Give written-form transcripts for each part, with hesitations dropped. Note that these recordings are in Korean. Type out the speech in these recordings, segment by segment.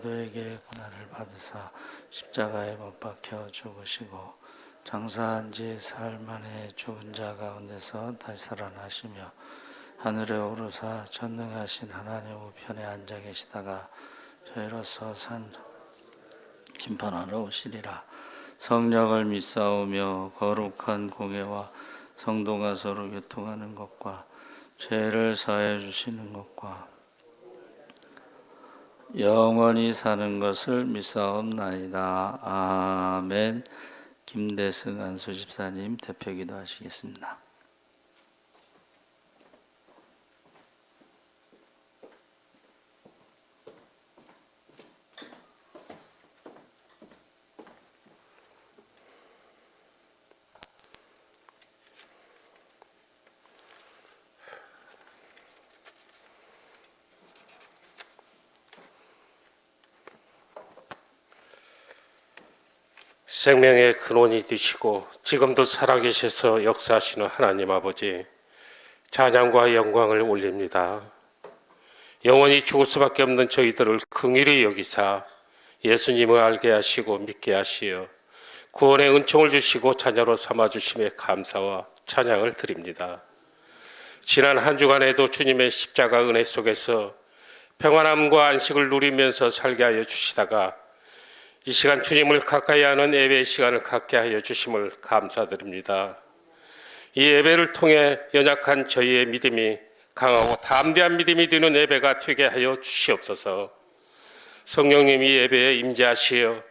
너에게 고난을 받으사 십자가에 못 박혀 죽으시고 장사한 지 사흘 만에 죽은 자 가운데서 다시 살아나시며 하늘에 오르사 전능하신 하나님 우편에 앉아 계시다가 저희로서 산 심판하러 오시리라. 성령을 믿사오며 거룩한 공예와 성도가 서로 교통하는 것과 죄를 사하여 주시는 것과 영원히 사는 것을 믿사옵나이다. 아멘. 김대승 안수집사님 대표기도 하시겠습니다. 생명의 근원이 되시고 지금도 살아계셔서 역사하시는 하나님 아버지, 찬양과 영광을 올립니다. 영원히 죽을 수밖에 없는 저희들을 긍휼히 여기사 예수님을 알게 하시고 믿게 하시어 구원의 은총을 주시고 자녀로 삼아주심에 감사와 찬양을 드립니다. 지난 한 주간에도 주님의 십자가 은혜 속에서 평안함과 안식을 누리면서 살게 하여 주시다가 이 시간 주님을 가까이 하는 예배의 시간을 갖게 하여 주심을 감사드립니다. 이 예배를 통해 연약한 저희의 믿음이 강하고 담대한 믿음이 되는 예배가 되게 하여 주시옵소서. 성령님 이 예배에 임재하시어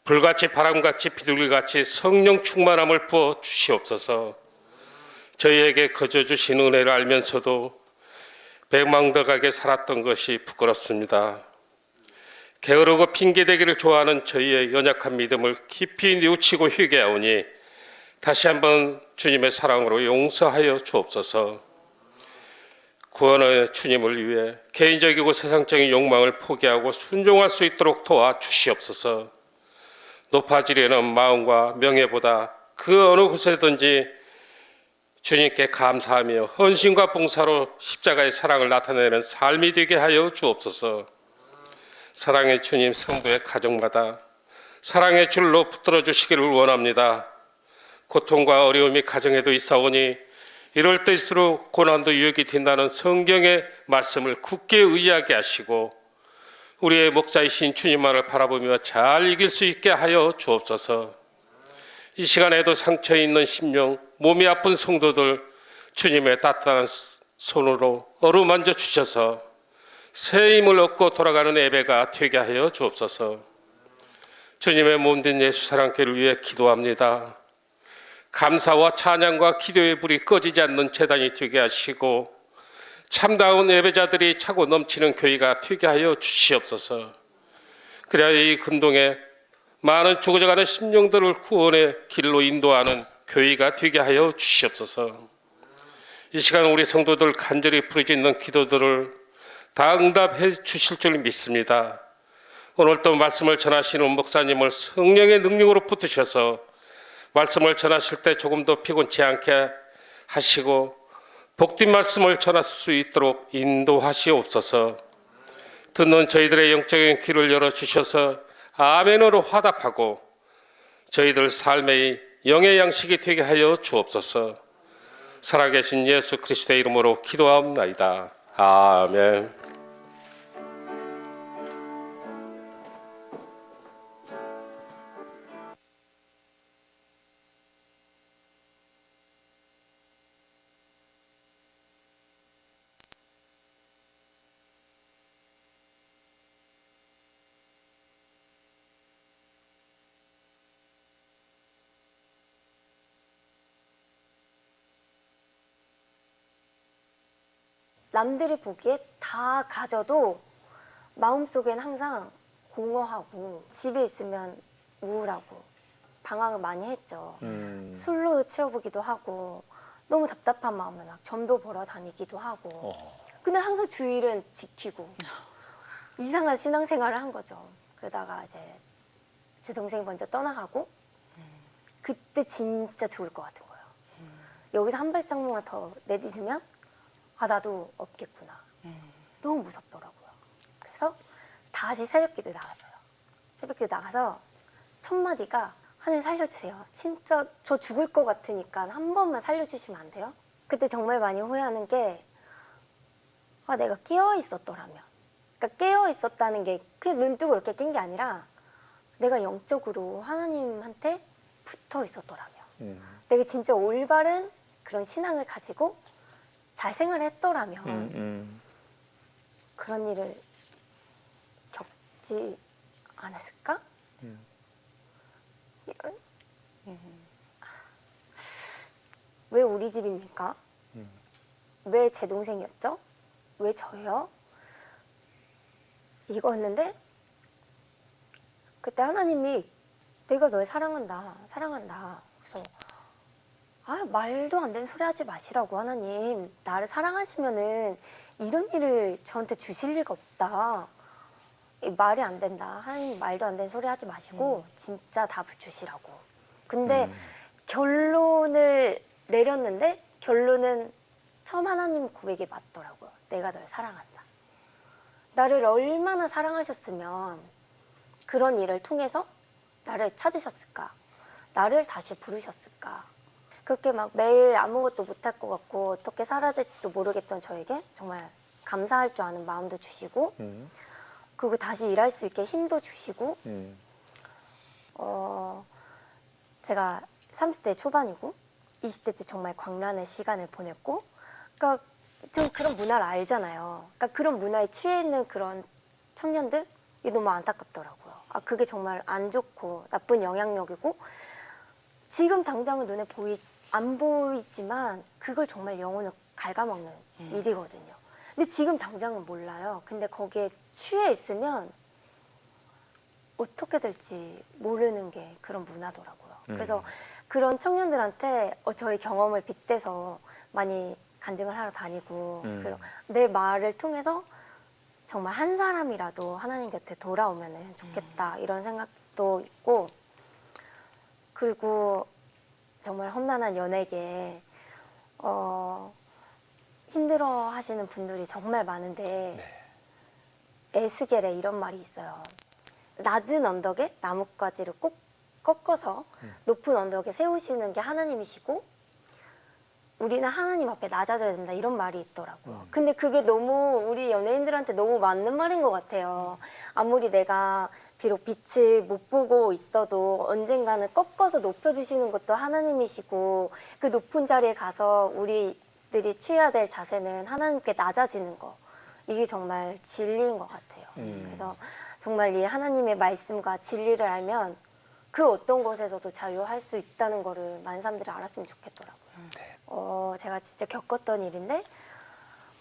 불같이 바람같이 비둘기같이 성령 충만함을 부어 주시옵소서. 저희에게 거저 주신 은혜를 알면서도 배망덕하게 살았던 것이 부끄럽습니다. 게으르고 핑계대기를 좋아하는 저희의 연약한 믿음을 깊이 뉘우치고 회개하오니 다시 한번 주님의 사랑으로 용서하여 주옵소서. 구원의 주님을 위해 개인적이고 세상적인 욕망을 포기하고 순종할 수 있도록 도와주시옵소서. 높아지려는 마음과 명예보다 그 어느 곳에든지 주님께 감사하며 헌신과 봉사로 십자가의 사랑을 나타내는 삶이 되게 하여 주옵소서. 사랑의 주님, 성도의 가정마다 사랑의 줄로 붙들어 주시기를 원합니다. 고통과 어려움이 가정에도 있사오니 이럴 때일수록 고난도 유혹이 된다는 성경의 말씀을 굳게 의지하게 하시고 우리의 목자이신 주님만을 바라보며 잘 이길 수 있게 하여 주옵소서. 이 시간에도 상처 있는 심령, 몸이 아픈 성도들 주님의 따뜻한 손으로 어루만져 주셔서 새 힘을 얻고 돌아가는 예배가 되게 하여 주옵소서. 주님의 몸된 예수 사랑교회를 위해 기도합니다. 감사와 찬양과 기도의 불이 꺼지지 않는 제단이 되게 하시고 참다운 예배자들이 차고 넘치는 교회가 되게 하여 주시옵소서. 그래야 이 근동에 많은 죽어져가는 심령들을 구원의 길로 인도하는 교회가 되게 하여 주시옵소서. 이 시간 우리 성도들 간절히 부르짖는 기도들을 다 응답해 주실 줄 믿습니다. 오늘 또 말씀을 전하시는 목사님을 성령의 능력으로 붙드셔서 말씀을 전하실 때 조금 더 피곤치 않게 하시고 복된 말씀을 전할 수 있도록 인도하시옵소서. 듣는 저희들의 영적인 귀를 열어주셔서 아멘으로 화답하고 저희들 삶의 영의 양식이 되게 하여 주옵소서. 살아계신 예수 그리스도의 이름으로 기도하옵나이다. 아멘. 남들이 보기에 다 가져도 마음속엔 항상 공허하고 집에 있으면 우울하고 방황을 많이 했죠. 술로 채워보기도 하고 너무 답답한 마음에 막 점도 보러 다니기도 하고 근데 항상 주일은 지키고 이상한 신앙생활을 한 거죠. 그러다가 이제 제 동생이 먼저 떠나가고 그때 진짜 죽을 것 같은 거예요. 여기서 한 발짝만 더 내딛으면 아 나도 없겠구나. 너무 무섭더라고요. 그래서 다시 새벽기도 나갔어요. 새벽기도 나가서 첫 마디가 하나님 살려주세요. 진짜 저 죽을 것 같으니까 한 번만 살려주시면 안 돼요? 그때 정말 많이 후회하는 게 내가 깨어 있었더라면. 그러니까 깨어 있었다는 게 그냥 눈 뜨고 이렇게 깬 게 아니라 내가 영적으로 하나님한테 붙어 있었더라면. 내가 진짜 올바른 그런 신앙을 가지고 잘 생활했더라면 그런 일을 겪지 않았을까? 왜 우리 집입니까? 왜 제 동생이었죠? 왜 저요? 이거였는데 그때 하나님이 내가 널 사랑한다. 그래서 말도 안 되는 소리 하지 마시라고. 하나님 나를 사랑하시면은 이런 일을 저한테 주실 리가 없다. 말이 안 된다. 하나님 말도 안 되는 소리 하지 마시고 진짜 답을 주시라고. 근데 결론을 내렸는데 결론은 처음 하나님 고백이 맞더라고요. 내가 널 사랑한다. 나를 얼마나 사랑하셨으면 그런 일을 통해서 나를 찾으셨을까? 나를 다시 부르셨을까? 그렇게 막 매일 아무것도 못할 것 같고 어떻게 살아야 될지도 모르겠던 저에게 정말 감사할 줄 아는 마음도 주시고 그리고 다시 일할 수 있게 힘도 주시고 제가 30대 초반이고 20대 때 정말 광란의 시간을 보냈고 그러니까 전 그런 문화를 알잖아요. 그러니까 그런 문화에 취해 있는 그런 청년들 이게 너무 안타깝더라고요. 그게 정말 안 좋고 나쁜 영향력이고 지금 당장은 눈에 안 보이지만 그걸 정말 영혼을 갉아먹는 일이거든요. 근데 지금 당장은 몰라요. 근데 거기에 취해 있으면 어떻게 될지 모르는 게 그런 문화더라고요. 그래서 그런 청년들한테 저의 경험을 빗대서 많이 간증을 하러 다니고 그리고 내 말을 통해서 정말 한 사람이라도 하나님 곁에 돌아오면 좋겠다 이런 생각도 있고 그리고 정말 험난한 연예계 힘들어 하시는 분들이 정말 많은데 에스겔에 이런 말이 있어요. 낮은 언덕에 나뭇가지를 꼭 꺾어서 높은 언덕에 세우시는 게 하나님이시고 우리는 하나님 앞에 낮아져야 된다 이런 말이 있더라고요. 근데 그게 너무 우리 연예인들한테 너무 맞는 말인 것 같아요. 아무리 내가 비록 빛을 못 보고 있어도 언젠가는 꺾어서 높여주시는 것도 하나님이시고 그 높은 자리에 가서 우리들이 취해야 될 자세는 하나님께 낮아지는 거. 이게 정말 진리인 것 같아요. 그래서 정말 이 하나님의 말씀과 진리를 알면 그 어떤 것에서도 자유할 수 있다는 거를 많은 사람들이 알았으면 좋겠더라고요. 제가 진짜 겪었던 일인데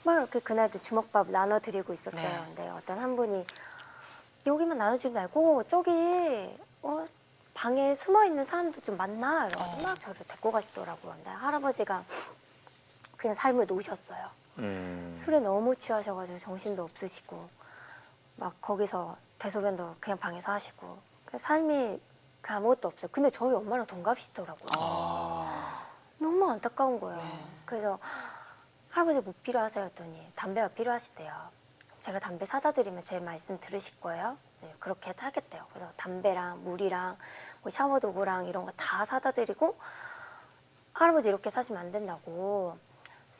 막 이렇게 그날도 주먹밥 나눠드리고 있었어요. 네. 근데 어떤 한 분이 여기만 나눠주지 말고 저기 방에 숨어있는 사람도 좀 만나 이러면서 막 저를 데리고 가시더라고요. 근데 할아버지가 그냥 삶을 놓으셨어요. 술에 너무 취하셔가지고 정신도 없으시고 막 거기서 대소변도 그냥 방에서 하시고 삶이 아무것도 없어요. 근데 저희 엄마랑 동갑이시더라고요. 너무 안타까운 거예요. 그래서 할아버지 뭐 필요하세요? 했더니 담배가 필요하시대요. 제가 담배 사다 드리면 제 말씀 들으실 거예요? 네, 그렇게 하겠대요. 그래서 담배랑 물이랑 뭐 샤워 도구랑 이런 거 다 사다 드리고 할아버지 이렇게 사시면 안 된다고.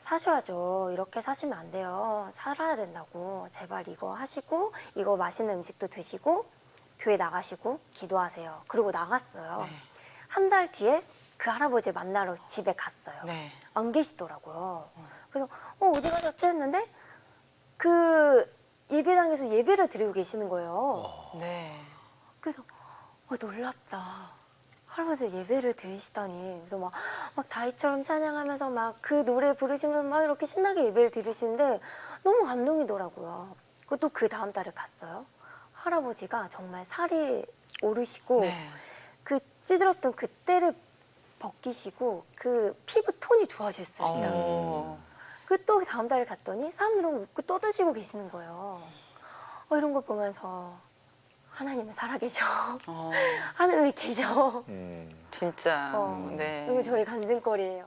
사셔야죠. 이렇게 사시면 안 돼요. 살아야 된다고. 제발 이거 하시고 이거 맛있는 음식도 드시고 교회 나가시고 기도하세요. 그리고 나갔어요. 네. 한 달 뒤에 그 할아버지 만나러 집에 갔어요. 네. 안 계시더라고요. 그래서 어디 가셨지 했는데 그 예배당에서 예배를 드리고 계시는 거예요. 네. 그래서 놀랍다. 할아버지 예배를 드리시다니. 그래서 막 다이처럼 찬양하면서 막 그 노래 부르시면서 막 이렇게 신나게 예배를 드리시는데 너무 감동이더라고요. 그것도 그 다음 달에 갔어요. 할아버지가 정말 살이 오르시고 네. 그 찌들었던 그 때를 벗기시고 그 피부 톤이 좋아졌어요. 일단. 그 또 다음 달에 갔더니 사람들은 웃고 떠드시고 계시는 거예요. 이런 걸 보면서 하나님은 살아계셔. 하나님이 계셔. 진짜. 네. 이거 저희 간증거리예요.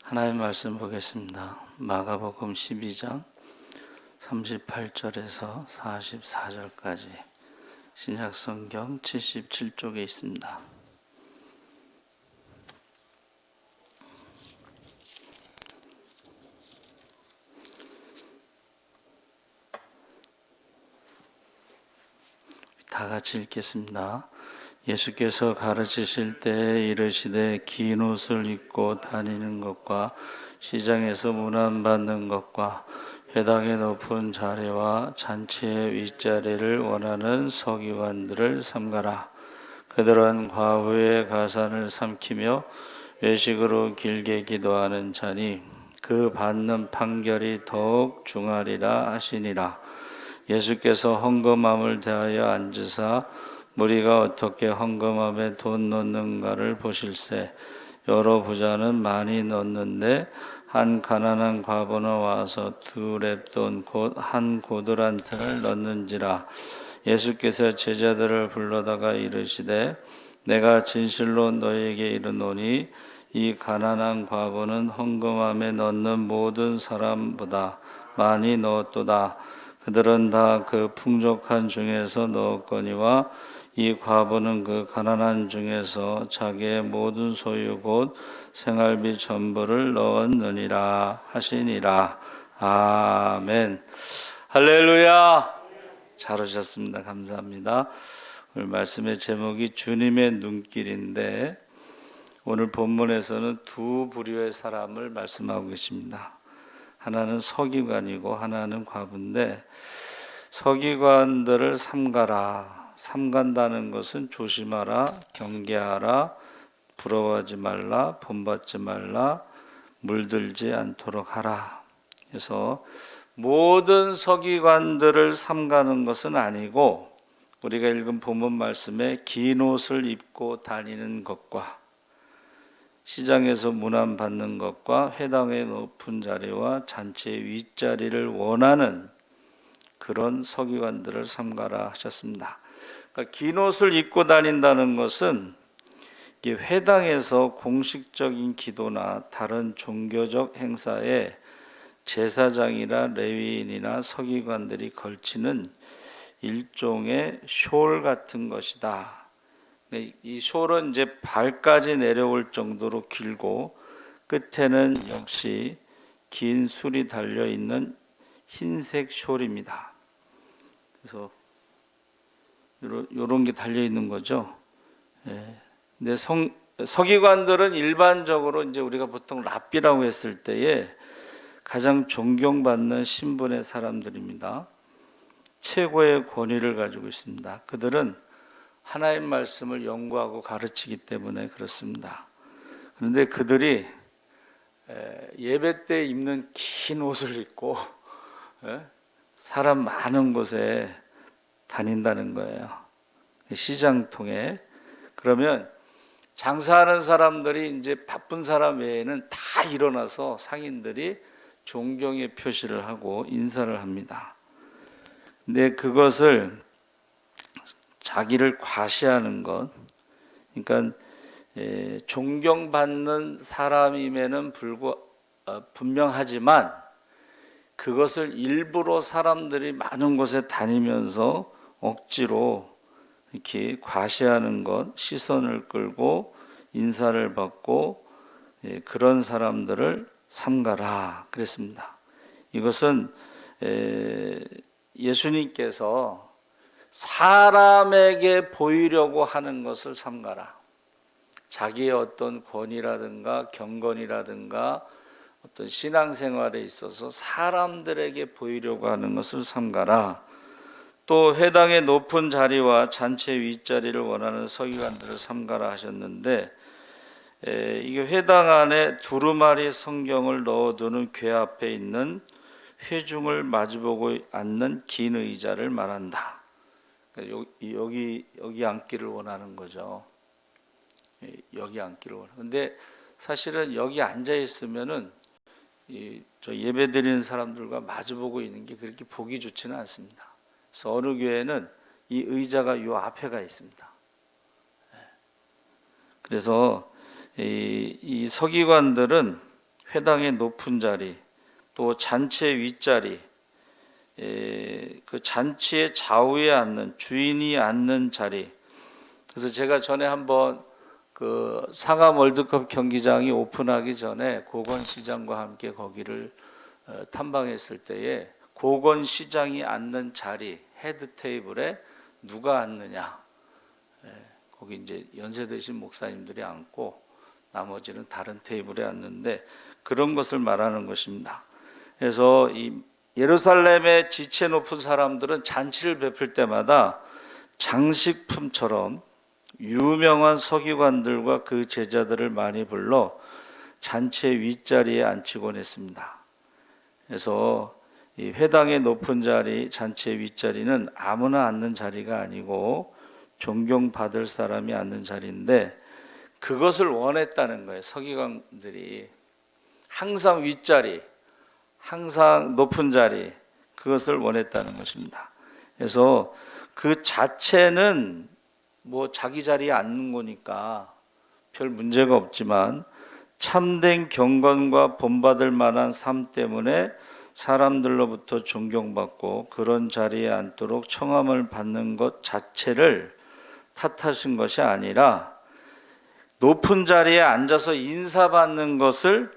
하나님 말씀 보겠습니다. 마가복음 12장 38절에서 44절까지 신약성경 77쪽에 있습니다. 다 같이 읽겠습니다. 예수께서 가르치실 때 이르시되 긴 옷을 입고 다니는 것과 시장에서 문안받는 것과 회당의 높은 자리와 잔치의 윗자리를 원하는 서기관들을 삼가라. 그들은 과부의 가산을 삼키며 외식으로 길게 기도하는 자니 그 받는 판결이 더욱 중하리라 하시니라. 예수께서 헌금함을 대하여 앉으사 무리가 어떻게 헌금함에 돈 넣는가를 보실세. 여러 부자는 많이 넣는데 한 가난한 과부는 와서 2렙돈 곧 한 고들 한 튼을 넣는지라. 예수께서 제자들을 불러다가 이르시되 내가 진실로 너희에게 이르노니 이 가난한 과부는 헌금함에 넣는 모든 사람보다 많이 넣었도다. 그들은 다 그 풍족한 중에서 넣었거니와 이 과부는 그 가난한 중에서 자기의 모든 소유 곧 생활비 전부를 넣었느니라 하시니라. 아멘. 할렐루야. 잘 오셨습니다. 감사합니다. 오늘 말씀의 제목이 주님의 눈길인데 오늘 본문에서는 두 부류의 사람을 말씀하고 계십니다. 하나는 서기관이고 하나는 과부인데 서기관들을 삼가라. 삼간다는 것은 조심하라, 경계하라, 부러워하지 말라, 본받지 말라, 물들지 않도록 하라. 그래서 모든 서기관들을 삼가는 것은 아니고 우리가 읽은 본문 말씀에 긴 옷을 입고 다니는 것과 시장에서 문안받는 것과 회당의 높은 자리와 잔치의 윗자리를 원하는 그런 서기관들을 삼가라 하셨습니다. 그러니까 긴 옷을 입고 다닌다는 것은 회당에서 공식적인 기도나 다른 종교적 행사에 제사장이나 레위인이나 서기관들이 걸치는 일종의 숄 같은 것이다. 이 숄은 이제 발까지 내려올 정도로 길고 끝에는 역시 긴 술이 달려 있는 흰색 숄입니다. 그래서 이런 게 달려 있는 거죠. 근데 서기관들은 일반적으로 이제 우리가 보통 랍비라고 했을 때에 가장 존경받는 신분의 사람들입니다. 최고의 권위를 가지고 있습니다. 그들은 하나님 말씀을 연구하고 가르치기 때문에 그렇습니다. 그런데 그들이 예배 때 입는 긴 옷을 입고 사람 많은 곳에 다닌다는 거예요. 시장통에. 그러면 장사하는 사람들이 이제 바쁜 사람 외에는 다 일어나서 상인들이 존경의 표시를 하고 인사를 합니다. 근데 그것을 자기를 과시하는 것, 그러니까 존경받는 사람임에는 분명하지만 그것을 일부러 사람들이 많은 곳에 다니면서 억지로 이렇게 과시하는 것, 시선을 끌고 인사를 받고 그런 사람들을 삼가라 그랬습니다. 이것은 예수님께서 사람에게 보이려고 하는 것을 삼가라. 자기의 어떤 권위라든가 경건이라든가 어떤 신앙생활에 있어서 사람들에게 보이려고 하는 것을 삼가라. 또 회당의 높은 자리와 잔치의 윗자리를 원하는 서기관들을 삼가라 하셨는데 이게 회당 안에 두루마리 성경을 넣어두는 궤 앞에 있는 회중을 마주보고 앉는 긴 의자를 말한다. 여기 앉기를 원하는 거죠. 여기 앉기를 원하는. 근데 사실은 여기 앉아 있으면은 저 예배 드리는 사람들과 마주보고 있는 게 그렇게 보기 좋지는 않습니다. 그래서 어느 교회는 이 의자가 요 앞에가 있습니다. 그래서 이 서기관들은 회당의 높은 자리, 또 잔치의 윗자리, 그 잔치의 좌우에 앉는 주인이 앉는 자리. 그래서 제가 전에 한번 그 상암 월드컵 경기장이 오픈하기 전에 고건시장과 함께 거기를 탐방했을 때에 고건시장이 앉는 자리 헤드 테이블에 누가 앉느냐, 거기 이제 연세 드신 목사님들이 앉고 나머지는 다른 테이블에 앉는데 그런 것을 말하는 것입니다. 그래서 이 예루살렘의 지체 높은 사람들은 잔치를 베풀 때마다 장식품처럼 유명한 서기관들과 그 제자들을 많이 불러 잔치의 윗자리에 앉히곤 했습니다. 그래서 이 회당의 높은 자리, 잔치의 윗자리는 아무나 앉는 자리가 아니고 존경받을 사람이 앉는 자리인데 그것을 원했다는 거예요. 서기관들이 항상 윗자리, 항상 높은 자리, 그것을 원했다는 것입니다. 그래서 그 자체는 뭐 자기 자리에 앉는 거니까 별 문제가 없지만 참된 경건과 본받을 만한 삶 때문에 사람들로부터 존경받고 그런 자리에 앉도록 청함을 받는 것 자체를 탓하신 것이 아니라 높은 자리에 앉아서 인사받는 것을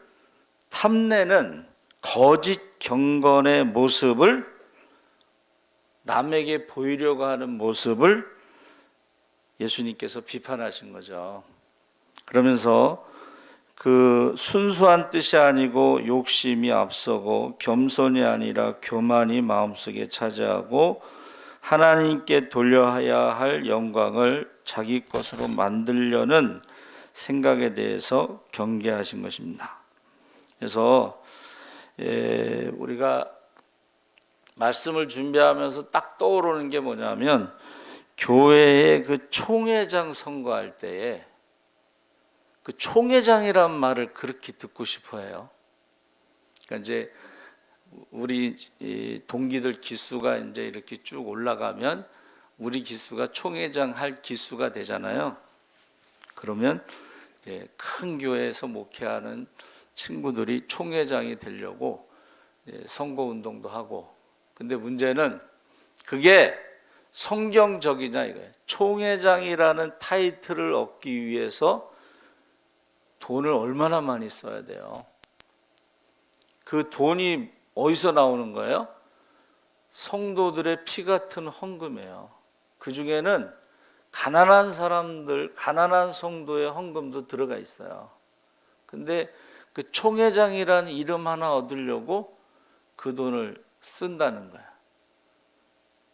탐내는 거짓 경건의 모습을, 남에게 보이려고 하는 모습을 예수님께서 비판하신 거죠. 그러면서 그 순수한 뜻이 아니고 욕심이 앞서고 겸손이 아니라 교만이 마음속에 차지하고 하나님께 돌려야 할 영광을 자기 것으로 만들려는 생각에 대해서 경계하신 것입니다. 그래서 우리가 말씀을 준비하면서 딱 떠오르는 게 뭐냐면 교회의 그 총회장 선거할 때에 그 총회장이란 말을 그렇게 듣고 싶어 해요. 그러니까 이제 우리 동기들 기수가 이제 이렇게 쭉 올라가면 우리 기수가 총회장 할 기수가 되잖아요. 그러면 이제 큰 교회에서 목회하는 친구들이 총회장이 되려고 선거 운동도 하고. 근데 문제는 그게 성경적이냐 이거예요. 총회장이라는 타이틀을 얻기 위해서 돈을 얼마나 많이 써야 돼요. 그 돈이 어디서 나오는 거예요? 성도들의 피 같은 헌금이에요. 그 중에는 가난한 사람들, 가난한 성도의 헌금도 들어가 있어요. 근데 그 총회장이라는 이름 하나 얻으려고 그 돈을 쓴다는 거야.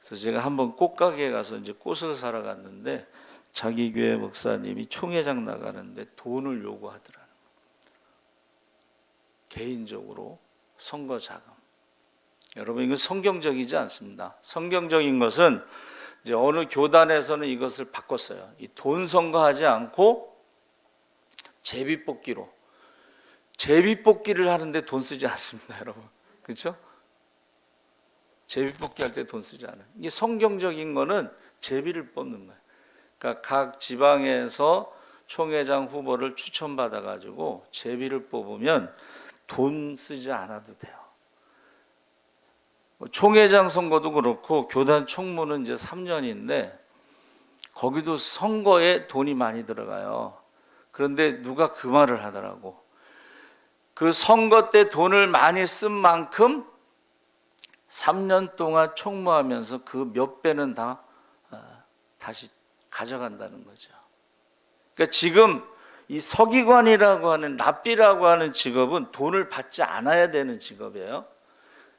그래서 제가 한번 꽃가게에 가서 이제 꽃을 사러 갔는데 자기 교회 목사님이 총회장 나가는데 돈을 요구하더라는 거예요. 개인적으로 선거 자금. 여러분, 이건 성경적이지 않습니다. 성경적인 것은 이제 어느 교단에서는 이것을 바꿨어요. 이 돈 선거하지 않고 제비뽑기로. 제비뽑기를 하는데 돈 쓰지 않습니다, 여러분. 그렇죠? 제비뽑기 할 때 돈 쓰지 않아요. 이게 성경적인 거는 제비를 뽑는 거예요. 그러니까 각 지방에서 총회장 후보를 추천받아 가지고 제비를 뽑으면 돈 쓰지 않아도 돼요. 총회장 선거도 그렇고 교단 총무는 이제 3년인데 거기도 선거에 돈이 많이 들어가요. 그런데 누가 그 말을 하더라고. 그 선거 때 돈을 많이 쓴 만큼 3년 동안 총무하면서 그 몇 배는 다 다시 가져간다는 거죠. 그러니까 지금 이 서기관이라고 하는 랍비라고 하는 직업은 돈을 받지 않아야 되는 직업이에요.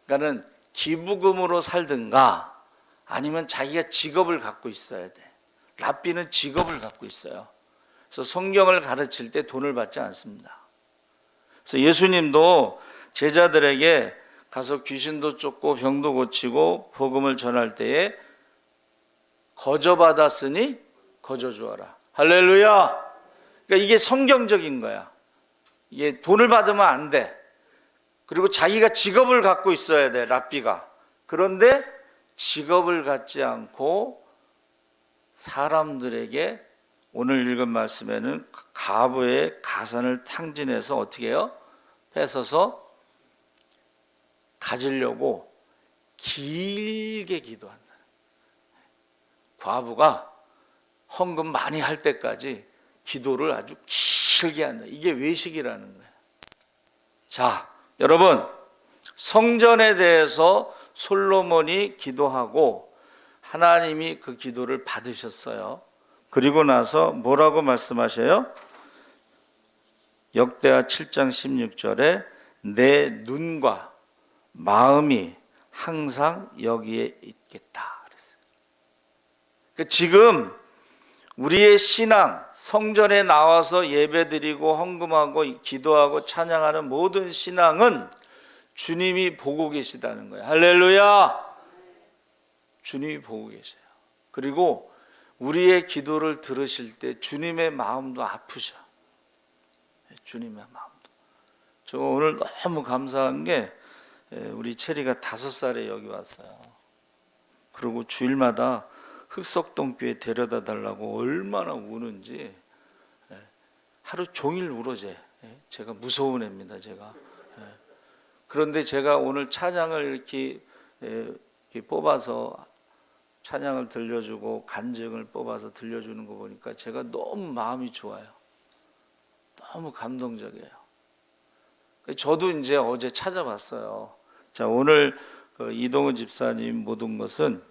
그러니까는 기부금으로 살든가 아니면 자기가 직업을 갖고 있어야 돼. 랍비는 직업을 갖고 있어요. 그래서 성경을 가르칠 때 돈을 받지 않습니다. 그래서 예수님도 제자들에게 가서 귀신도 쫓고 병도 고치고 복음을 전할 때에 거저 받았으니 거저 주어라. 할렐루야. 그러니까 이게 성경적인 거야. 이게 돈을 받으면 안 돼. 그리고 자기가 직업을 갖고 있어야 돼, 랍비가. 그런데 직업을 갖지 않고 사람들에게 오늘 읽은 말씀에는 가부의 가산을 탕진해서 어떻게 해요? 뺏어서 가지려고 길게 기도한다. 과부가 헌금 많이 할 때까지 기도를 아주 길게 한다. 이게 외식이라는 거예요. 자, 여러분, 성전에 대해서 솔로몬이 기도하고 하나님이 그 기도를 받으셨어요. 그리고 나서 뭐라고 말씀하셔요? 역대하 7장 16절에 내 눈과 마음이 항상 여기에 있겠다. 그랬어요. 지금 우리의 신앙, 성전에 나와서 예배드리고 헌금하고 기도하고 찬양하는 모든 신앙은 주님이 보고 계시다는 거예요. 할렐루야! 주님이 보고 계세요. 그리고 우리의 기도를 들으실 때 주님의 마음도 아프셔. 주님의 마음도. 저 오늘 너무 감사한 게 우리 체리가 5살에 여기 왔어요. 그리고 주일마다 흑석동교회 데려다 달라고 얼마나 우는지 하루 종일 울어제. 제가 무서운 애입니다. 제가. 그런데 제가 오늘 찬양을 이렇게 뽑아서 찬양을 들려주고 간증을 뽑아서 들려주는 거 보니까 제가 너무 마음이 좋아요. 너무 감동적이에요. 저도 이제 어제 찾아봤어요. 자, 오늘 이동훈 집사님 모든 것은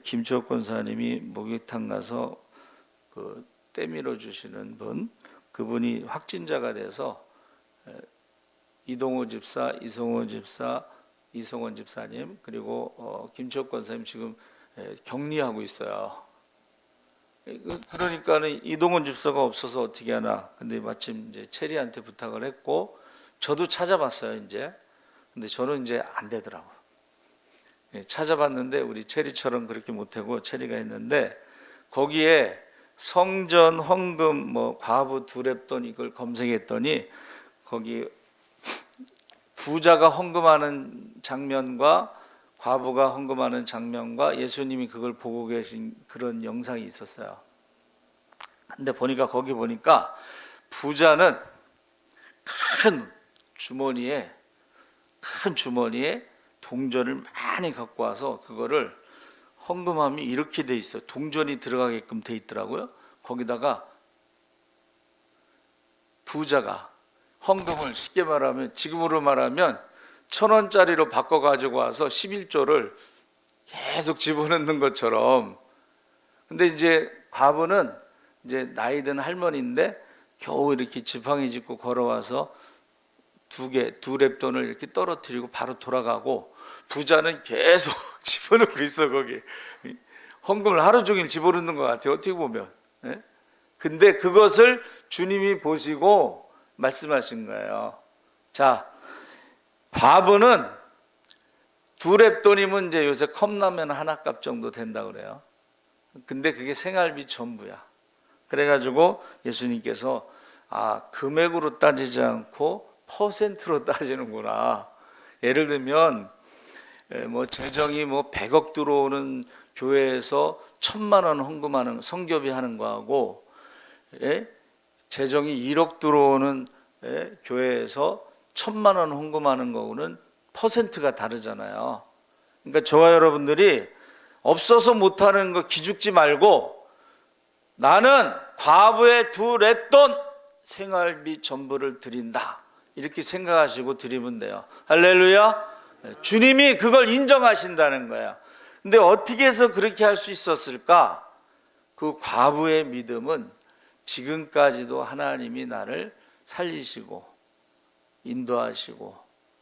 김치옥 권사님이 목욕탕 가서 때밀어 주시는 분, 그분이 확진자가 돼서 이동훈 집사, 이성원 집사, 이성원 집사님 그리고 김치옥 권사님 지금 격리하고 있어요. 그러니까는 이동훈 집사가 없어서 어떻게 하나. 근데 마침 이제 체리한테 부탁을 했고 저도 찾아봤어요 이제. 근데 저는 이제 안 되더라고. 찾아봤는데 우리 체리처럼 그렇게 못하고 체리가 했는데 거기에 성전 헌금 뭐 과부 두렙돈 이걸 검색했더니 거기 부자가 헌금하는 장면과 과부가 헌금하는 장면과 예수님이 그걸 보고 계신 그런 영상이 있었어요. 근데 보니까 거기 보니까 부자는 큰 주머니에 동전을 많이 갖고 와서 그거를 헌금함이 이렇게 돼 있어요. 동전이 들어가게끔 돼 있더라고요. 거기다가 부자가 헌금을 쉽게 말하면 지금으로 말하면 1,000원짜리로 바꿔 가지고 와서 11조를 계속 집어넣는 것처럼. 근데 이제 과부는 이제 나이 든 할머니인데 겨우 이렇게 지팡이 짚고 걸어와서 두 랩돈을 이렇게 떨어뜨리고 바로 돌아가고 부자는 계속 집어넣고 있어 거기. 헌금을 하루 종일 집어넣는 것 같아요. 어떻게 보면. 근데 그것을 주님이 보시고 말씀하신 거예요. 자, 과부는 2랩돈이면 이제 요새 컵라면 하나 값 정도 된다 그래요. 근데 그게 생활비 전부야. 그래가지고 예수님께서 금액으로 따지지 않고 퍼센트로 따지는구나. 예를 들면 뭐 재정이 뭐 100억 들어오는 교회에서 1,000만 원 헌금하는 성교비 하는 거하고 재정이 1억 들어오는 교회에서 1,000만 원 헌금하는 거는 퍼센트가 다르잖아요. 그러니까 저와 여러분들이 없어서 못하는 거 기죽지 말고 나는 과부의 2랩돈 생활비 전부를 드린다. 이렇게 생각하시고 드리면 돼요. 할렐루야. 주님이 그걸 인정하신다는 거예요. 근데 어떻게 해서 그렇게 할 수 있었을까? 그 과부의 믿음은 지금까지도 하나님이 나를 살리시고 인도하시고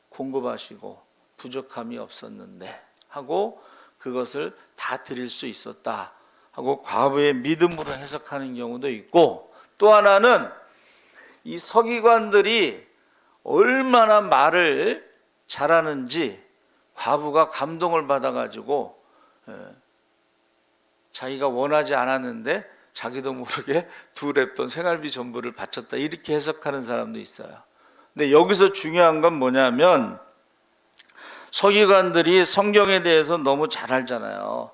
공급하시고 부족함이 없었는데 하고 그것을 다 드릴 수 있었다 하고 과부의 믿음으로 해석하는 경우도 있고, 또 하나는 이 서기관들이 얼마나 말을 잘하는지 과부가 감동을 받아가지고 자기가 원하지 않았는데 자기도 모르게 2랩돈 생활비 전부를 바쳤다 이렇게 해석하는 사람도 있어요. 근데 여기서 중요한 건 뭐냐면 서기관들이 성경에 대해서 너무 잘 알잖아요.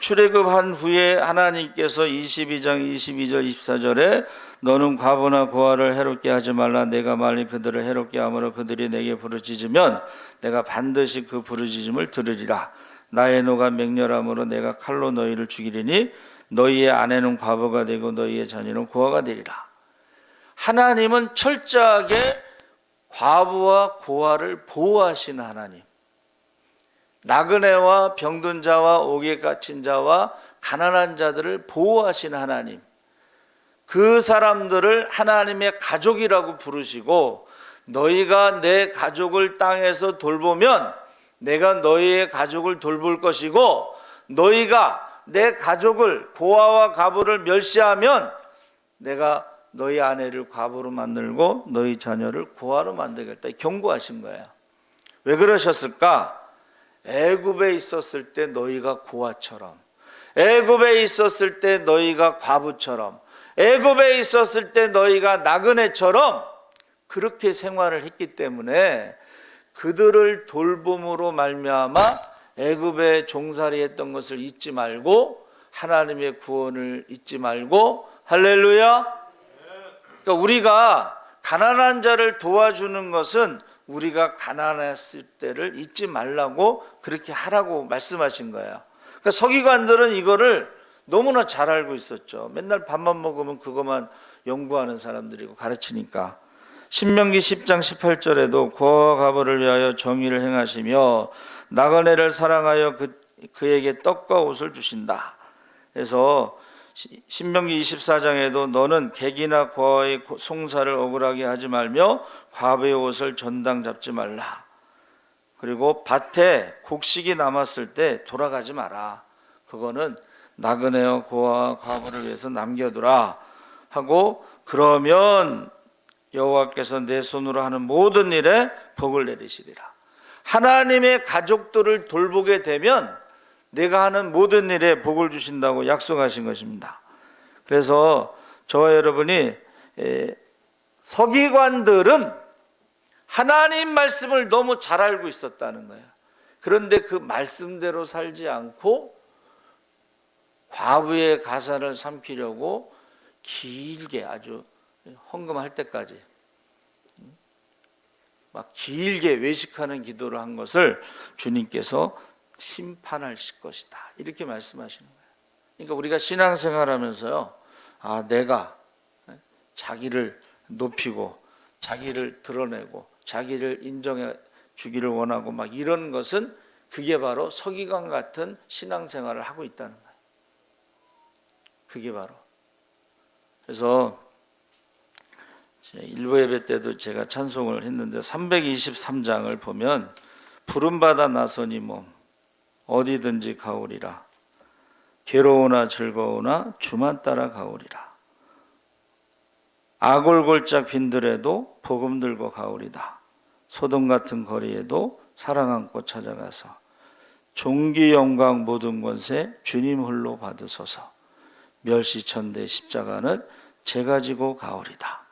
출애굽한 후에 하나님께서 22장 22절 24절에 너는 과부나 고아를 해롭게 하지 말라. 내가 만일 그들을 해롭게 하므로 그들이 내게 부르짖으면 내가 반드시 그 부르짖음을 들으리라. 나의 노가 맹렬함으로 내가 칼로 너희를 죽이리니 너희의 아내는 과부가 되고 너희의 자녀는 고아가 되리라. 하나님은 철저하게 과부와 고아를 보호하시는 하나님, 나그네와 병든 자와 옥에 갇힌 자와 가난한 자들을 보호하시는 하나님, 그 사람들을 하나님의 가족이라고 부르시고 너희가 내 가족을 땅에서 돌보면 내가 너희의 가족을 돌볼 것이고 너희가 내 가족을 고아와 과부를 멸시하면 내가 너희 아내를 과부로 만들고 너희 자녀를 고아로 만들겠다 경고하신 거예요. 왜 그러셨을까? 애굽에 있었을 때 너희가 고아처럼, 애굽에 있었을 때 너희가 과부처럼, 애굽에 있었을 때 너희가 나그네처럼 그렇게 생활을 했기 때문에 그들을 돌봄으로 말미암아 애굽에 종살이했던 것을 잊지 말고 하나님의 구원을 잊지 말고 할렐루야. 그러니까 우리가 가난한 자를 도와주는 것은 우리가 가난했을 때를 잊지 말라고 그렇게 하라고 말씀하신 거예요. 그러니까 서기관들은 이거를 너무나 잘 알고 있었죠. 맨날 밥만 먹으면 그것만 연구하는 사람들이고 가르치니까. 신명기 10장 18절에도 고아와 과부를 위하여 정의를 행하시며 나그네를 사랑하여 그에게 떡과 옷을 주신다. 그래서 신명기 24장에도 너는 객이나 고아의 송사를 억울하게 하지 말며 과부의 옷을 전당 잡지 말라. 그리고 밭에 곡식이 남았을 때 돌아가지 마라. 그거는 나그네와 고아와 과부를 위해서 남겨두라 하고, 그러면 여호와께서 내 손으로 하는 모든 일에 복을 내리시리라. 하나님의 가족들을 돌보게 되면 내가 하는 모든 일에 복을 주신다고 약속하신 것입니다. 그래서 저와 여러분이 서기관들은 하나님 말씀을 너무 잘 알고 있었다는 거예요. 그런데 그 말씀대로 살지 않고 과부의 가사를 삼키려고 길게, 아주 헌금할 때까지 막 길게 외식하는 기도를 한 것을 주님께서 심판하실 것이다, 이렇게 말씀하시는 거예요. 그러니까 우리가 신앙생활하면서요, 내가 자기를 높이고 자기를 드러내고 자기를 인정해 주기를 원하고 막 이런 것은, 그게 바로 서기관 같은 신앙생활을 하고 있다는 거예요. 그게 바로. 그래서 일부 예배 때도 제가 찬송을 했는데 323장을 보면 부름받아 나서니 몸 어디든지 가오리라. 괴로우나 즐거우나 주만 따라 가오리라. 아골골짝 빈들에도 복음 들고 가오리다. 소돔 같은 거리에도 사랑 안고 찾아가서 존귀 영광 모든 권세 주님 홀로 받으소서. 멸시천대 십자가는 제가 지고 가오리다.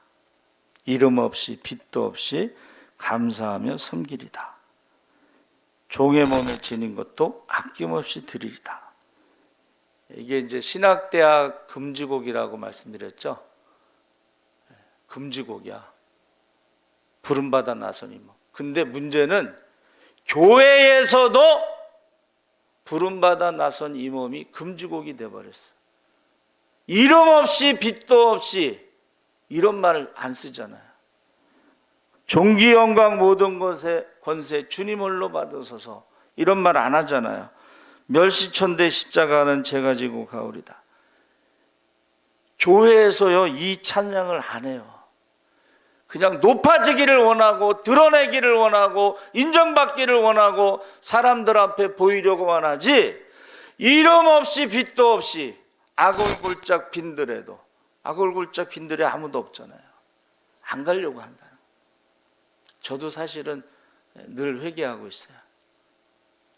이름 없이 빚도 없이 감사하며 섬기리다. 종의 몸에 지닌 것도 아낌없이 드리리다. 이게 이제 신학대학 금지곡이라고 말씀드렸죠. 금지곡이야. 부름받아 나서니 뭐. 근데 문제는 교회에서도 부름받아 나선 이 몸이 금지곡이 돼버렸어. 이름 없이 빚도 없이 이런 말을 안 쓰잖아요. 존귀 영광 모든 것의 권세 주님 홀로 받으소서, 이런 말 안 하잖아요. 멸시천대 십자가는 제가 지고 가오리다. 교회에서요 이 찬양을 안 해요. 그냥 높아지기를 원하고 드러내기를 원하고 인정받기를 원하고 사람들 앞에 보이려고만 하지, 이름 없이 빚도 없이 아골골짝 빈들에도, 아골골짝 빈들에 아무도 없잖아요. 안 가려고 한다는 거예요. 저도 사실은 늘 회개하고 있어요.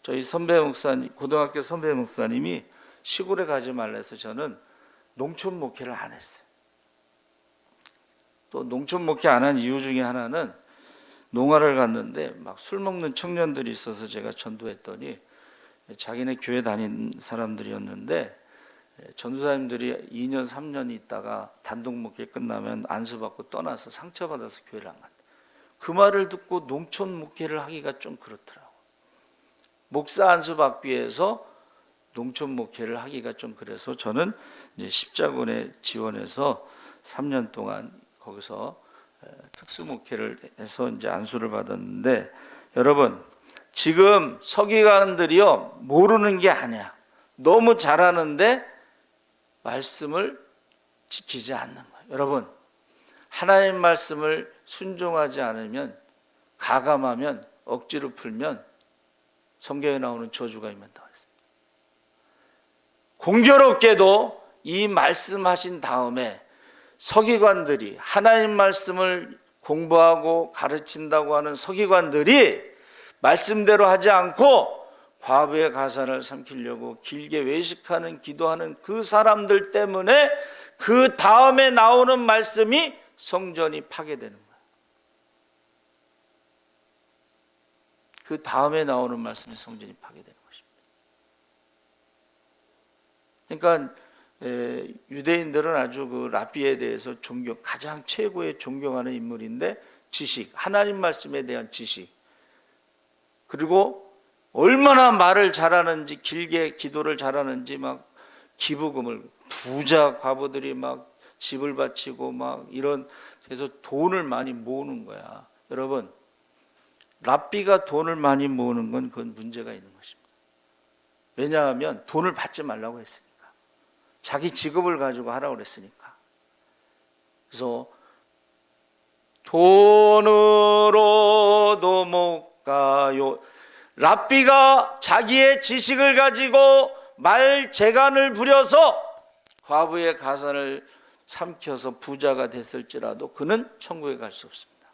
저희 선배 목사님, 고등학교 선배 목사님이 시골에 가지 말라 해서 저는 농촌 목회를 안 했어요. 또 농촌 목회 안 한 이유 중에 하나는, 농화를 갔는데 막 술 먹는 청년들이 있어서 제가 전도했더니 자기네 교회 다닌 사람들이었는데 전도사님들이 2년 3년 있다가 단독 목회 끝나면 안수받고 떠나서 상처받아서 교회를 안 간다. 그 말을 듣고 농촌 목회를 하기가 좀 그렇더라고. 목사 안수받기 위해서 농촌 목회를 하기가 좀 그래서 저는 이제 십자군에 지원해서 3년 동안 거기서 특수 목회를 해서 이제 안수를 받았는데, 여러분 지금 서기관들이요 모르는 게 아니야. 너무 잘하는데 말씀을 지키지 않는 거예요. 여러분, 하나님 말씀을 순종하지 않으면, 가감하면, 억지로 풀면 성경에 나오는 저주가 임한다고 했습니다. 공교롭게도 이 말씀하신 다음에 서기관들이, 하나님 말씀을 공부하고 가르친다고 하는 서기관들이 말씀대로 하지 않고 과부의 가산을 삼키려고 길게 외식하는, 기도하는 그 사람들 때문에 그 다음에 나오는 말씀이 성전이 파괴되는 거예요. 그 다음에 나오는 말씀이 성전이 파괴되는 것입니다. 그러니까 유대인들은 아주 그 랍비에 대해서 가장 최고의 존경하는 인물인데, 지식, 하나님 말씀에 대한 지식, 그리고 얼마나 말을 잘하는지, 길게 기도를 잘하는지, 막 기부금을, 부자 과부들이 막 집을 바치고 막 이런, 그래서 돈을 많이 모으는 거야. 여러분, 랍비가 돈을 많이 모으는 건 그건 문제가 있는 것입니다. 왜냐하면 돈을 받지 말라고 했으니까. 자기 직업을 가지고 하라고 그랬으니까. 그래서 돈으로도 못 가요. 랍비가 자기의 지식을 가지고 말 재간을 부려서 과부의 가산을 삼켜서 부자가 됐을지라도 그는 천국에 갈 수 없습니다.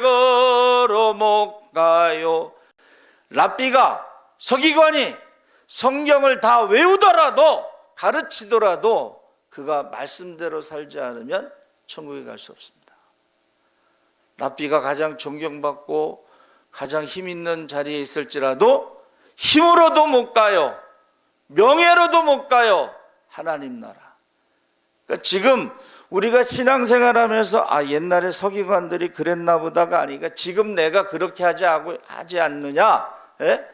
죄색으로 못 가요. 랍비가, 서기관이 성경을 다 외우더라도, 가르치더라도 그가 말씀대로 살지 않으면 천국에 갈 수 없습니다. 랍비가 가장 존경받고 가장 힘 있는 자리에 있을지라도 힘으로도 못 가요. 명예로도 못 가요. 하나님 나라. 그러니까 지금 우리가 신앙생활하면서 옛날에 서기관들이 그랬나 보다가 아니니까 지금 내가 그렇게 하지 않느냐? 예?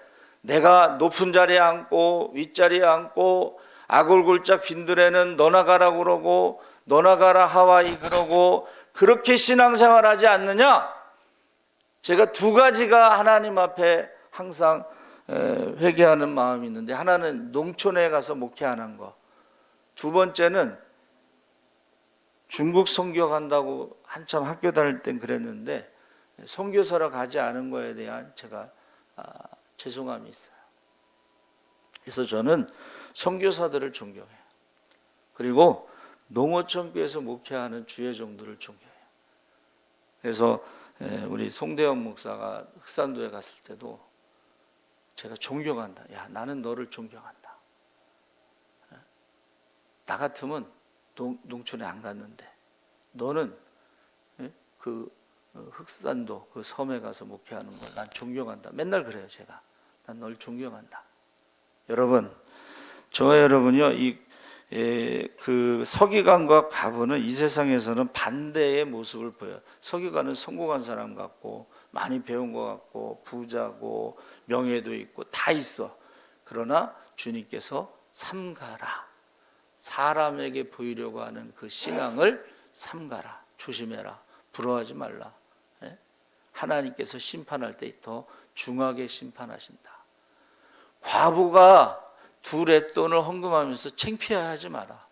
내가 높은 자리에 앉고 윗자리에 앉고 아골골짝 빈들에는 너나 가라 그러고 너나 가라 하와이 그러고 그렇게 신앙생활하지 않느냐? 제가 두 가지가 하나님 앞에 항상 회개하는 마음이 있는데, 하나는 농촌에 가서 목회하는 거, 두 번째는 중국 선교 간다고 한참 학교 다닐 땐 그랬는데 선교사로 가지 않은 거에 대한 제가 죄송함이 있어요. 그래서 저는 선교사들을 존경해요. 그리고 농어촌교에서 목회하는 주회종들을 존경해요. 그래서 우리 송대현 목사가 흑산도에 갔을 때도 제가 존경한다. 야, 나는 너를 존경한다. 나 같으면 농촌에 안 갔는데 너는 그 흑산도 그 섬에 가서 목회하는 걸 난 존경한다. 맨날 그래요. 제가 난 널 존경한다. 여러분, 저와 여러분이요, 그 서기관과 과부는 이 세상에서는 반대의 모습을 보여요. 서기관은 성공한 사람 같고 많이 배운 것 같고 부자고 명예도 있고 다 있어. 그러나 주님께서 삼가라, 사람에게 보이려고 하는 그 신앙을 삼가라, 조심해라, 부러워하지 말라. 하나님께서 심판할 때 더 중하게 심판하신다. 과부가 두 렛돈을 헌금하면서 창피해하지 마라.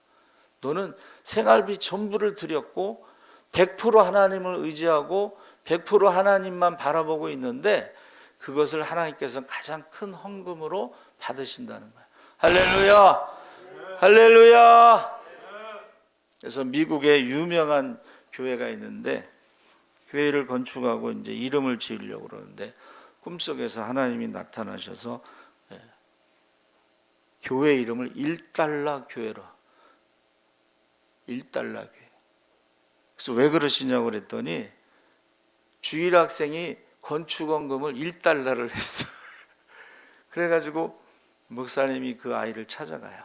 너는 생활비 전부를 드렸고 100% 하나님을 의지하고 100% 하나님만 바라보고 있는데 그것을 하나님께서 가장 큰 헌금으로 받으신다는 거예요. 할렐루야! 할렐루야! 그래서 미국에 유명한 교회가 있는데 교회를 건축하고 이제 이름을 지으려고 그러는데 꿈속에서 하나님이 나타나셔서 교회 이름을 1달러 교회로, 1달러 교회. 그래서 왜 그러시냐고 그랬더니 주일 학생이 건축원금을 1달러를 했어. 그래가지고 목사님이 그 아이를 찾아가요.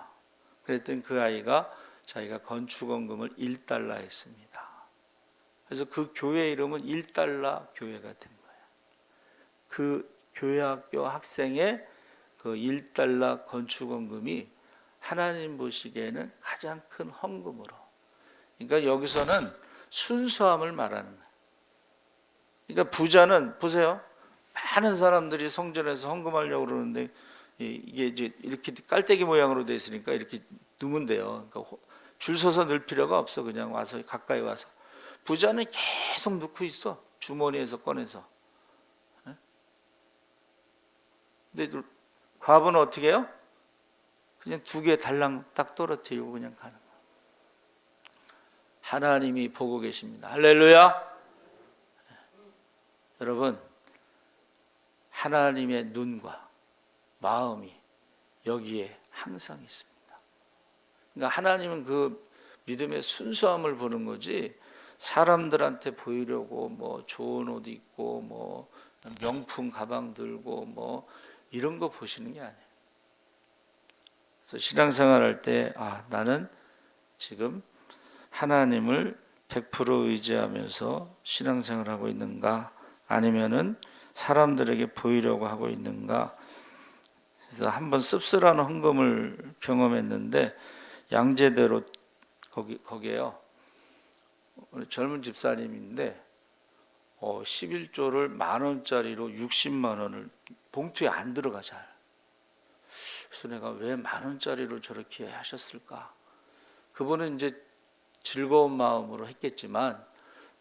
그랬더니 그 아이가 자기가 건축원금을 1달러 했습니다. 그래서 그 교회 이름은 1달러 교회가 된 거예요. 그 교회학교 학생의 그 1달러 건축원금이 하나님 보시기에는 가장 큰 헌금으로. 그러니까 여기서는 순수함을 말하는 거예요. 그러니까 부자는 보세요. 많은 사람들이 성전에서 헌금하려고 그러는데 이게 이제 이렇게 깔때기 모양으로 돼 있으니까 이렇게 넣으면 돼요. 그러니까 줄 서서 넣을 필요가 없어. 그냥 와서 가까이 와서. 부자는 계속 넣고 있어. 주머니에서 꺼내서. 근데 과부는 어떻게 해요? 그냥 2개 달랑 딱 떨어뜨리고 그냥 가는 거예요. 하나님이 보고 계십니다. 할렐루야. 여러분, 하나님의 눈과 마음이 여기에 항상 있습니다. 그러니까 하나님은 그 믿음의 순수함을 보는 거지 사람들한테 보이려고 뭐 좋은 옷 입고 뭐 명품 가방 들고 뭐 이런 거 보시는 게 아니에요. 그래서 신앙생활 할 때 나는 지금 하나님을 100% 의지하면서 신앙생활하고 있는가, 아니면은 사람들에게 보이려고 하고 있는가. 그래서 한번 씁쓸한 헌금을 경험했는데 양재대로 거기에요. 젊은 집사님인데 11조를 10,000원짜리로 60만 원을 봉투에 안 들어가 잘. 그래서 내가 왜 10,000원짜리로 저렇게 하셨을까? 그분은 이제 즐거운 마음으로 했겠지만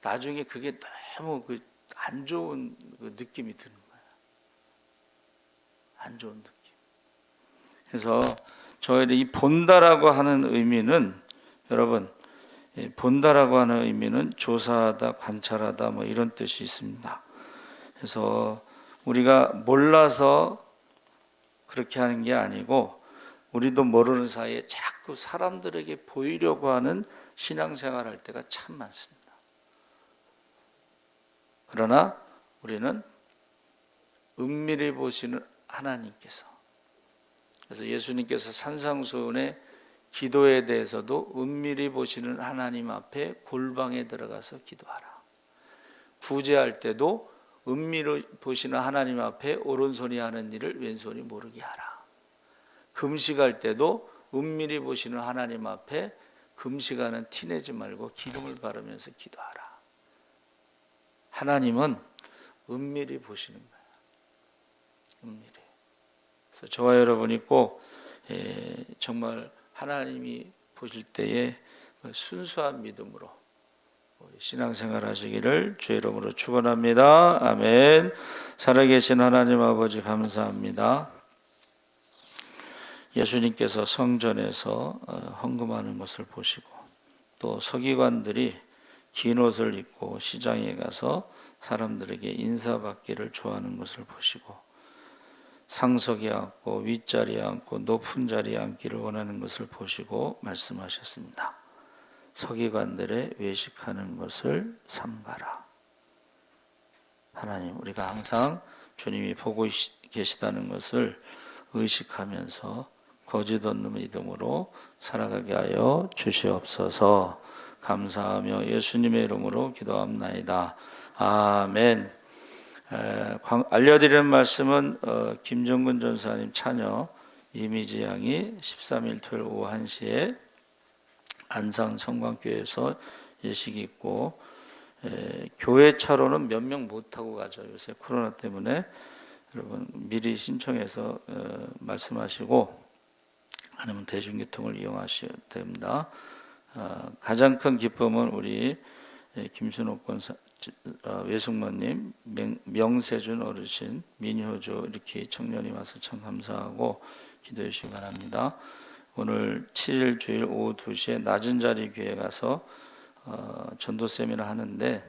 나중에 그게 너무 안 좋은 느낌이 드는 거예요. 안 좋은 느낌. 그래서 저희는 이 본다라고 하는 의미는, 여러분, 본다라고 하는 의미는 조사하다, 관찰하다 뭐 이런 뜻이 있습니다. 그래서 우리가 몰라서 그렇게 하는 게 아니고 우리도 모르는 사이에 자꾸 사람들에게 보이려고 하는 신앙생활 할 때가 참 많습니다. 그러나 우리는 은밀히 보시는 하나님께서, 그래서 예수님께서 산상수훈의 기도에 대해서도 은밀히 보시는 하나님 앞에 골방에 들어가서 기도하라. 구제할 때도 은밀히 보시는 하나님 앞에 오른손이 하는 일을 왼손이 모르게 하라. 금식할 때도 은밀히 보시는 하나님 앞에 금식하는 티내지 말고 기름을 바르면서 기도하라. 하나님은 은밀히 보시는 거예요. 은밀히. 그래서 저와 여러분이 꼭 정말 하나님이 보실 때에 순수한 믿음으로 신앙생활 하시기를 주의 이름으로 축원합니다. 아멘. 살아계신 하나님 아버지 감사합니다. 예수님께서 성전에서 헌금하는 것을 보시고 또 서기관들이 긴 옷을 입고 시장에 가서 사람들에게 인사받기를 좋아하는 것을 보시고 상석에 앉고 윗자리에 앉고 높은 자리에 앉기를 원하는 것을 보시고 말씀하셨습니다. 서기관들의 외식하는 것을 삼가라. 하나님, 우리가 항상 주님이 보고 계시다는 것을 의식하면서 거짓 없는 믿음으로 살아가게 하여 주시옵소서. 감사하며 예수님의 이름으로 기도합나이다. 아멘. 알려드리는 말씀은 김정근 전사님 차녀 이미지 양이 13일 토요일 오후 1시에 안상 성광교회에서 예식이 있고, 교회 차로는 몇 명 못 타고 가죠. 요새 코로나 때문에. 여러분 미리 신청해서 말씀하시고 아니면 대중교통을 이용하셔야 됩니다. 가장 큰 기쁨은 우리 김순옥 권사, 외숙모님, 명세준 어르신, 민효조 이렇게 청년이 와서 참 감사하고 기도해 주시기 바랍니다. 오늘 7일 주일 오후 2시에 낮은 자리 교회 가서 전도 세미나 하는데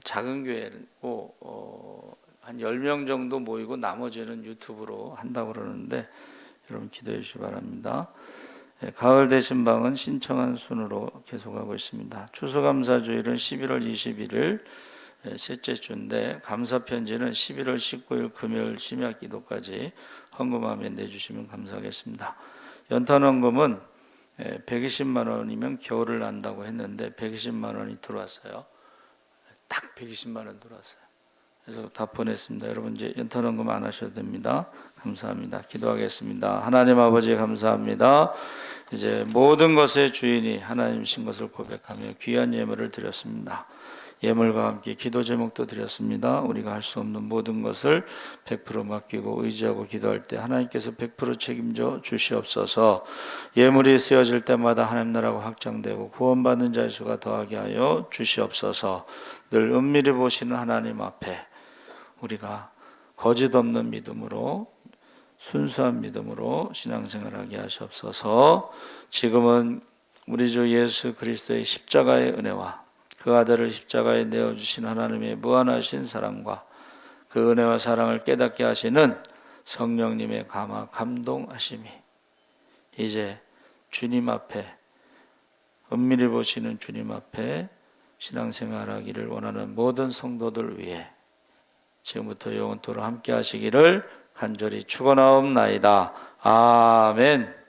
작은 교회고 한 10명 정도 모이고 나머지는 유튜브로 한다고 그러는데 여러분 기도해 주시기 바랍니다. 가을 대신방은 신청한 순으로 계속하고 있습니다. 추수감사주일은 11월 21일 셋째 주인데 감사 편지는 11월 19일 금요일 심야 기도까지 헌금함에 내주시면 감사하겠습니다. 연탄 헌금은 120만 원이면 겨울을 난다고 했는데 120만 원이 들어왔어요. 딱 120만 원 들어왔어요. 그래서 다 보냈습니다. 여러분 이제 연탄 헌금 안 하셔도 됩니다. 감사합니다. 기도하겠습니다. 하나님 아버지 감사합니다. 이제 모든 것의 주인이 하나님이신 것을 고백하며 귀한 예물을 드렸습니다. 예물과 함께 기도 제목도 드렸습니다. 우리가 할 수 없는 모든 것을 100% 맡기고 의지하고 기도할 때 하나님께서 100% 책임져 주시옵소서. 예물이 쓰여질 때마다 하나님 나라가 확장되고 구원받는 자의 수가 더하게 하여 주시옵소서. 늘 은밀히 보시는 하나님 앞에 우리가 거짓 없는 믿음으로 순수한 믿음으로 신앙생활하게 하시옵소서. 지금은 우리 주 예수 그리스도의 십자가의 은혜와 그 아들을 십자가에 내어주신 하나님의 무한하신 사랑과 그 은혜와 사랑을 깨닫게 하시는 성령님의 감화 감동하심이 이제 주님 앞에 은밀히 보시는 주님 앞에 신앙생활하기를 원하는 모든 성도들 위해 지금부터 영원토록 함께 하시기를 간절히 축원하옵나이다. 아멘.